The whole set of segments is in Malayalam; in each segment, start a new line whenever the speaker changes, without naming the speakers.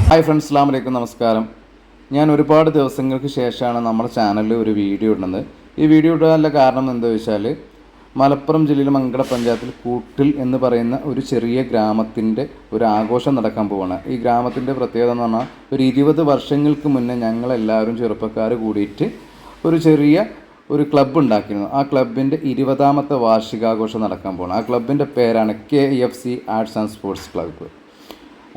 ഹായ് ഫ്രണ്ട്സ്, അസ്സലാമു അലൈക്കും, നമസ്കാരം. ഞാൻ ഒരുപാട് ദിവസങ്ങൾക്ക് ശേഷമാണ് നമ്മുടെ ചാനലിൽ ഒരു വീഡിയോ ഇടുന്നത്. ഈ വീഡിയോ ഇടാനുള്ള കാരണം എന്താ വെച്ചാൽ, മലപ്പുറം ജില്ലയിലെ മങ്കട പഞ്ചായത്തിൽ കൂട്ടിൽ എന്ന് പറയുന്ന ഒരു ചെറിയ ഗ്രാമത്തിൻ്റെ ഒരു ആഘോഷം നടക്കാൻ പോവുകയാണ്. ഈ ഗ്രാമത്തിൻ്റെ പ്രത്യേകത എന്ന് പറഞ്ഞാൽ, ഒരു 20 വർഷങ്ങൾക്ക് മുന്നേ ഞങ്ങളെല്ലാവരും ചെറുപ്പക്കാർ കൂടിയിട്ട് ഒരു ക്ലബ്ബ് ഉണ്ടാക്കിയിരുന്നു. ആ ക്ലബിൻ്റെ 20ാമത്തെ വാർഷികാഘോഷം നടക്കാൻ പോകണം. ആ ക്ലബിൻ്റെ പേരാണ് KFC arts and sports club.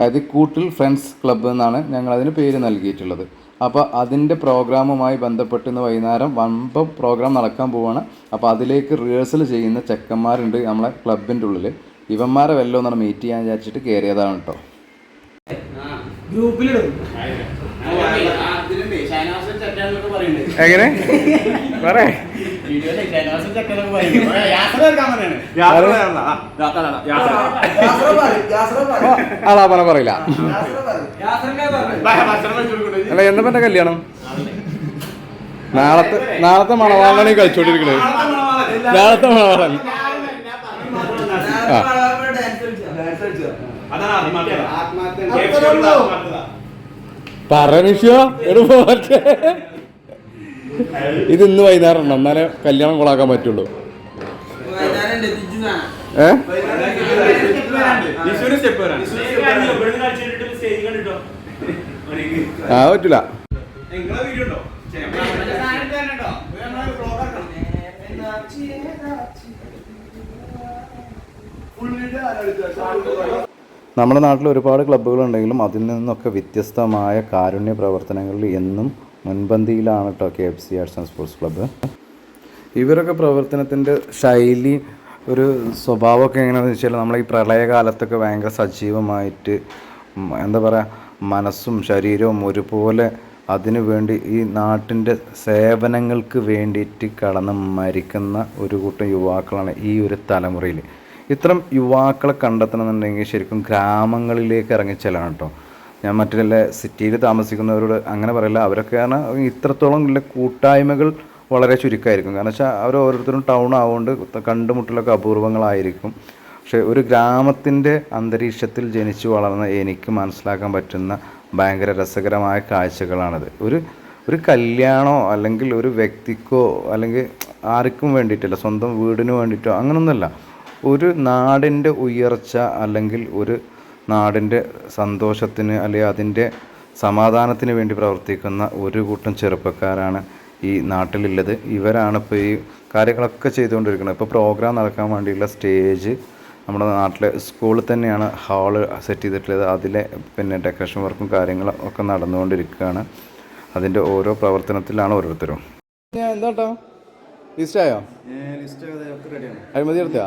അതായത് കൂട്ടിൽ ഫ്രണ്ട്സ് ക്ലബ്ബ് എന്നാണ് ഞങ്ങളതിന് പേര് നൽകിയിട്ടുള്ളത്. അപ്പോൾ അതിൻ്റെ പ്രോഗ്രാമുമായി ബന്ധപ്പെട്ട് ഇന്ന് വൈകുന്നേരം വമ്പം പ്രോഗ്രാം നടക്കാൻ പോവുകയാണ്. അപ്പോൾ അതിലേക്ക് റിഹേഴ്സൽ ചെയ്യുന്ന ചെക്കന്മാരുണ്ട് നമ്മളെ ക്ലബിൻ്റെ ഉള്ളിൽ. ഇവന്മാരെ വല്ലതും എന്നാണ് മീറ്റ് ചെയ്യാൻ വിചാരിച്ചിട്ട് കയറിയതാണ് കേട്ടോ. എങ്ങനെ പറ പറയില്ല. അല്ല, എന്താ പറഞ്ഞ കല്യാണം? നാളത്തെ മണവാളാണ് കളിച്ചോണ്ടിരിക്കണത്. നാളത്തെ മണവാളൻ പറമിഷോ എടുപ്പോട്ടെ. ഇത് ഇന്ന് വൈകുന്നേരം ഉണ്ടോ? എന്നാലേ കല്യാണം കൊളാക്കാൻ പറ്റുള്ളൂ. പറ്റൂല. നമ്മുടെ നാട്ടിൽ ഒരുപാട് ക്ലബ്ബുകളുണ്ടെങ്കിലും അതിൽ നിന്നൊക്കെ വ്യത്യസ്തമായ കാരുണ്യ പ്രവർത്തനങ്ങളിൽ എന്നും മുൻപന്തിയിലാണ് കേട്ടോ KFC arts and sports club. ഇവരൊക്കെ പ്രവർത്തനത്തിൻ്റെ ശൈലി, ഒരു സ്വഭാവമൊക്കെ എങ്ങനെയാണെന്ന് വെച്ചാൽ, നമ്മൾ ഈ പ്രളയകാലത്തൊക്കെ ഭയങ്കര സജീവമായിട്ട് എന്താ പറയുക, മനസ്സും ശരീരവും ഒരുപോലെ അതിനു വേണ്ടി ഈ നാട്ടിൻ്റെ സേവനങ്ങൾക്ക് വേണ്ടിയിട്ട് കടന്ന് മരിക്കുന്ന ഒരു കൂട്ടം യുവാക്കളാണ് ഈ ഒരു തലമുറയിൽ. ഇത്തരം യുവാക്കളെ കണ്ടെത്തണമെന്നുണ്ടെങ്കിൽ ശരിക്കും ഗ്രാമങ്ങളിലേക്ക് ഇറങ്ങിച്ചെല്ലാണ് കേട്ടോ. ഞാൻ മറ്റുള്ള സിറ്റിയിൽ താമസിക്കുന്നവരോട് അങ്ങനെ പറയില്ല. അവരൊക്കെ കാരണം ഇത്രത്തോളം ഉള്ള കൂട്ടായ്മകൾ വളരെ ചുരുക്കമായിരിക്കും. കാരണം വെച്ചാൽ അവർ ഓരോരുത്തരും ടൗൺ ആവുകൊണ്ട് കണ്ടുമുട്ടലൊക്കെ അപൂർവങ്ങളായിരിക്കും. പക്ഷേ ഒരു ഗ്രാമത്തിൻ്റെ അന്തരീക്ഷത്തിൽ ജനിച്ചു വളർന്ന എനിക്ക് മനസ്സിലാക്കാൻ പറ്റുന്ന ഭയങ്കര രസകരമായ കാഴ്ചകളാണിത്. ഒരു കല്യാണമോ അല്ലെങ്കിൽ ഒരു വ്യക്തിക്കോ അല്ലെങ്കിൽ ആർക്കും വേണ്ടിയിട്ടില്ല, സ്വന്തം വീടിന് വേണ്ടിയിട്ടോ അങ്ങനൊന്നുമല്ല. ഒരു നാടിൻ്റെ ഉയർച്ച അല്ലെങ്കിൽ ഒരു നാടിൻ്റെ സന്തോഷത്തിന് അല്ലെങ്കിൽ അതിൻ്റെ സമാധാനത്തിന് വേണ്ടി പ്രവർത്തിക്കുന്ന ഒരു കൂട്ടം ചെറുപ്പക്കാരാണ് ഈ നാട്ടിലുള്ളത്. ഇവരാണ് ഇപ്പോൾ ഈ കാര്യങ്ങളൊക്കെ ചെയ്തുകൊണ്ടിരിക്കുന്നത്. ഇപ്പോൾ പ്രോഗ്രാം നടക്കാൻ വേണ്ടിയുള്ള സ്റ്റേജ് നമ്മുടെ നാട്ടിലെ സ്കൂളിൽ തന്നെയാണ് ഹാള് സെറ്റ് ചെയ്തിട്ടുള്ളത്. അതിലെ ഡെക്കറേഷൻ വർക്കും കാര്യങ്ങളും ഒക്കെ നടന്നുകൊണ്ടിരിക്കുകയാണ്. അതിൻ്റെ ഓരോ പ്രവർത്തനത്തിലാണ് ഓരോരുത്തരും. എന്താട്ടോ ലിസ്റ്റായോ? അഴിമതി എടുത്താ?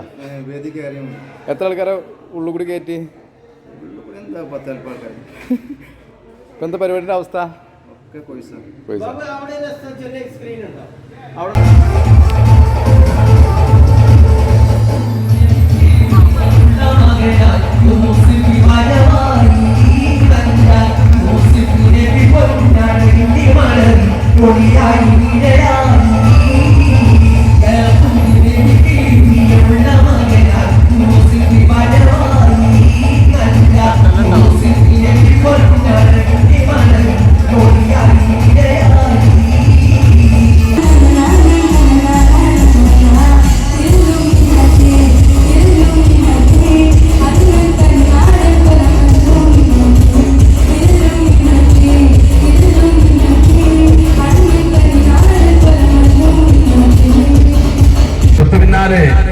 എത്ര ആൾക്കാരെ ഉള്ളു കൂടി കയറ്റി? ഇപ്പം എന്താ പരിപാടിയുടെ അവസ്ഥ?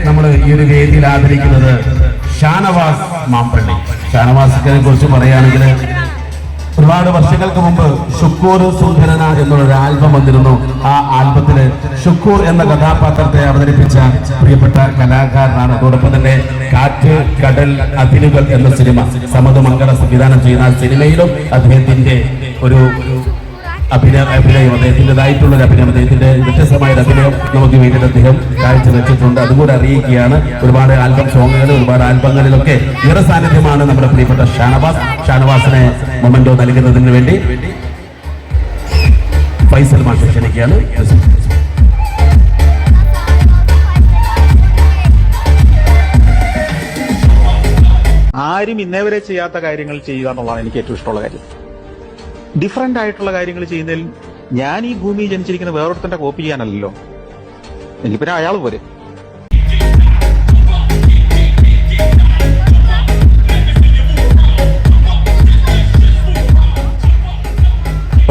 നമ്മൾ ഈ ഒരു വേദിയിൽ ആദരിക്കുന്നത് ഷാനവാസ് മാമ്പള്ളി. ഷാനവാസിനെ കുറിച്ച് പറയുകയാണെങ്കിൽ, ഒരുപാട് വർഷങ്ങൾക്ക് മുമ്പ് ഷുക്കൂർ സുന്ദരന എന്നൊരു ആൽബം വന്നിരുന്നു. ആ ആൽബത്തില് ഷുക്കൂർ എന്ന കഥാപാത്രത്തെ അവതരിപ്പിച്ച പ്രിയപ്പെട്ട കലാകാരനാണ്. അതോടൊപ്പം തന്നെ കാറ്റ്, കടൽ, അതിരുകൾ എന്ന സിനിമ സമത് മംഗള സംവിധാനം ചെയ്യുന്ന സിനിമയിലും അദ്ദേഹത്തിന്റെ ഒരു അഭിനയം, അദ്ദേഹത്തിൻ്റെതായിട്ടുള്ളൊരു അഭിനയം, അദ്ദേഹത്തിന്റെ വ്യത്യസ്തമായ ഒരു അഭിനയം നമുക്ക് വേണ്ടിയിട്ട് അദ്ദേഹം കാഴ്ചവെച്ചിട്ടുണ്ട്. അതുകൂടെ അറിയിക്കുകയാണ്. ഒരുപാട് ആൽബം സോങ്ങുകൾ, ഒരുപാട് ആൽബങ്ങളിലൊക്കെ നിറസാന്നിധ്യമാണ് നമ്മുടെ പ്രിയപ്പെട്ട ഷാനവാസിനെ മൊമെന്റോ നൽകുന്നതിന് വേണ്ടി ഫൈസൽ മാഷ് ക്ഷണിക്കുകയാണ്.
ആരും ഇന്നേവരെ ചെയ്യാത്ത കാര്യങ്ങൾ ചെയ്യുക എന്നുള്ളതാണ് എനിക്ക് ഏറ്റവും ഇഷ്ടമുള്ള കാര്യം. ഡിഫറെന്റ് ആയിട്ടുള്ള കാര്യങ്ങൾ ചെയ്യുന്നതിൽ ഞാൻ ഈ ഭൂമിയിൽ ജനിച്ചിരിക്കുന്ന വേറൊരുത്തന്റെ കോപ്പി ചെയ്യാനല്ലോ, എനിക്ക് പിന്നെ അയാൾ പോരെ.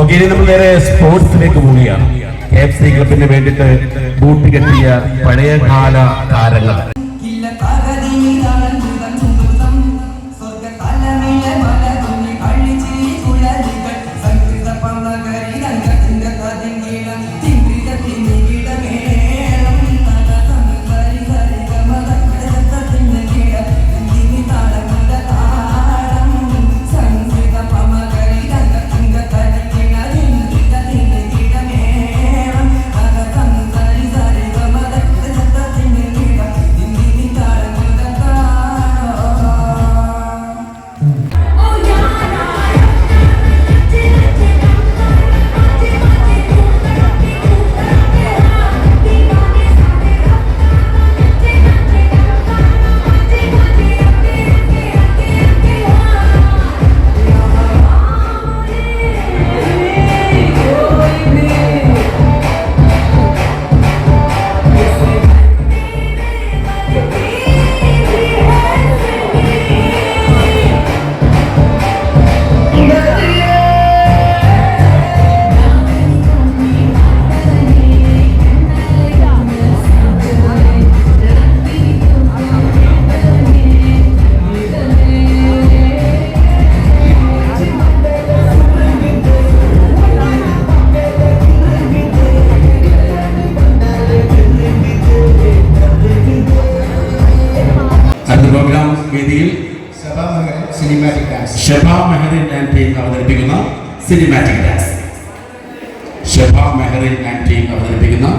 ഓക്കെ, ഇനി നമ്മൾ നേരെ സ്പോർട്സിലേക്ക് പോവുകയാണ്. KFC ക്ലബിന് വേണ്ടിയിട്ട് ബൂട്ട് കെട്ടിയ പഴയകാല താരങ്ങൾ. പ്രോഗ്രാം വേദിയിൽ ഷെബാ മെഹറിൻ ആൻഡ് ടീം അവതരിപ്പിക്കുന്ന cinematic dance. Sheba Mehrin and team അവതരിപ്പിക്കുന്ന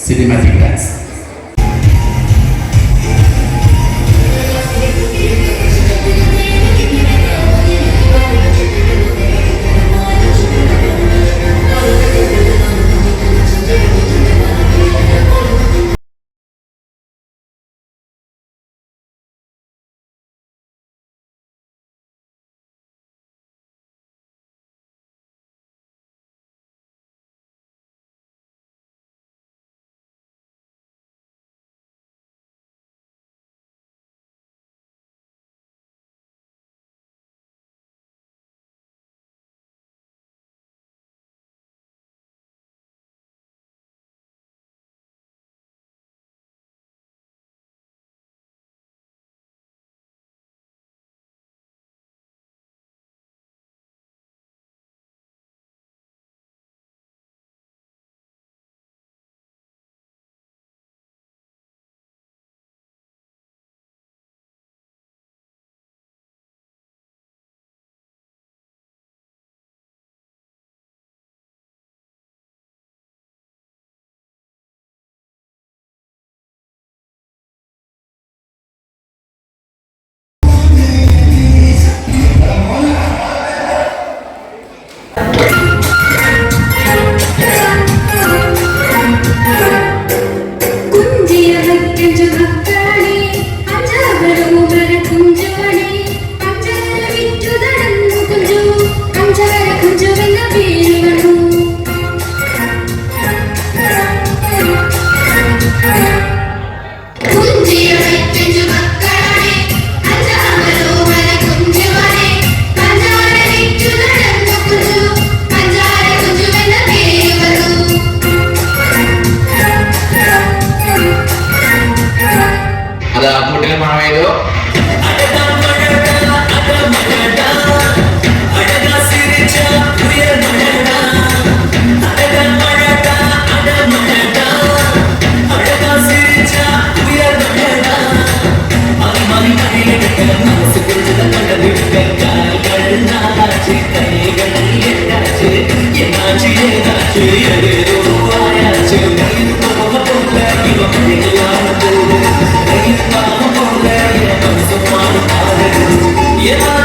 സിനിമാറ്റിക് ഡാൻസ്.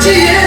Yeah.